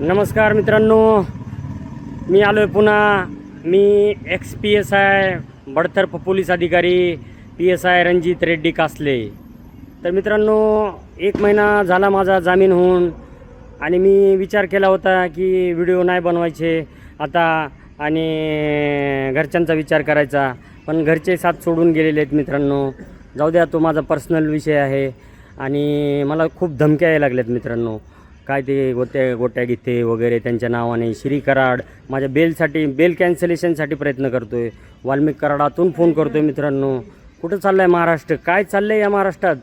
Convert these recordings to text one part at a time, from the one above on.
नमस्कार मित्रांनो, मी आलो आहे पुन्हा. मी XPSI बडतर्फ पोलीस अधिकारी PSI रणजित रेड्डी कासले. तर मित्रांनो, 1 महिना झाला माझा जामीन होऊन आणि मी विचार केला होता की व्हिडिओ नाही बनवायचे आता आणि घरच्यांचा विचार करायचा, पण घरचे साथ सोडून गेलेले आहेत मित्रांनो. जाऊ द्या, तो माझा पर्सनल विषय आहे आणि मला खूप धमक्या यायला लागल्यात मित्रांनो. काय ते गोट्या गीते वगैरे त्यांच्या नावाने श्री कराड माझ्या बेल कॅन्सलेशनसाठी प्रयत्न करतो आहे. वाल्मिक कराडातून फोन करतो आहे मित्रांनो. कुठं चाललं आहे महाराष्ट्र? काय चाललं आहे या महाराष्ट्रात?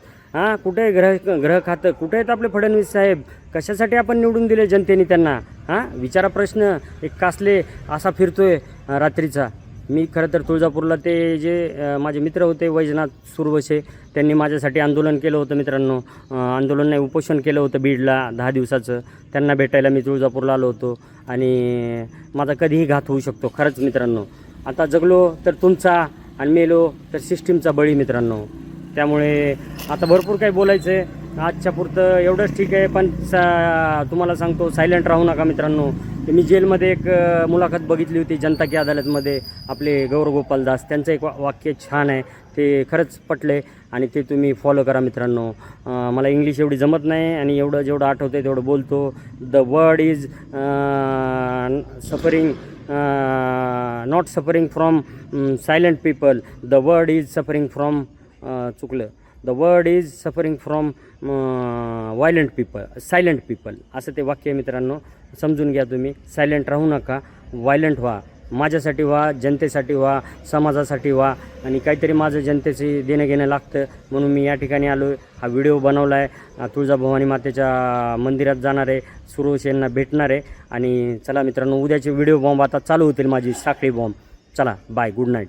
कुठे आहे ग्रह खातं? कुठे आहेत आपले फडणवीस साहेब? कशासाठी आपण निवडून दिले जनतेने त्यांना? विचारा प्रश्न. एक कासले असा फिरतोय रात्रीचा. मी खरं तर तुळजापूरला ते जे माझे मित्र होते वैजनाथ सुरवसे, त्यांनी माझ्यासाठी आंदोलन केलं होतं मित्रांनो. आंदोलन नाही, उपोषण केलं होतं बीडला 10 दिवसाचं. त्यांना भेटायला मी तुळजापूरला आलो होतो आणि माझा कधीही घात होऊ शकतो खरंच मित्रांनो. आता जगलो तर तुमचा आणि मेलो तर सिस्टीमचा बळी मित्रांनो. त्यामुळे आता भरपूर काही बोलायचं आहे. आजच्या पुरतं एवढंच ठीक आहे, पण तुम्हाला सांगतो, सायलेंट राहू नका मित्रांनो. मी जेलमध्ये एक मुलाखत बघितली होती जनता की अदालतमध्ये, आपले गौरव गोपाल दास. त्यांचं एक वाक्य छान आहे, ते खरंच पटले आणि ते तुम्ही फॉलो करा मित्रांनो. मला इंग्लिश एवढी जमत नाही आणि जेवढं आठवतं आहे तेवढं बोलतो. The word is suffering not suffering from silent people. The word is suffering from चुकलं. The word is suffering from silent people असं ते वाक्य आहे मित्रांनो. समजून घ्या तुम्ही. सायलेंट राहू नका, व्हायलंट व्हा. माझ्यासाठी व्हा, जनतेसाठी व्हा, समाजासाठी व्हा आणि काहीतरी माझं जनतेचे देणं घेणं लागतं म्हणून मी या ठिकाणी आलो आहे. हा व्हिडिओ बनवला आहे. तुळजाभवानी मातेच्या मंदिरात जाणार आहे, सुरवश यांना भेटणार आहे आणि चला मित्रांनो, उद्याचे व्हिडिओ बॉम्ब आता चालू होतील, माझी साखळी बॉम्ब. चला, बाय, गुड नाईट.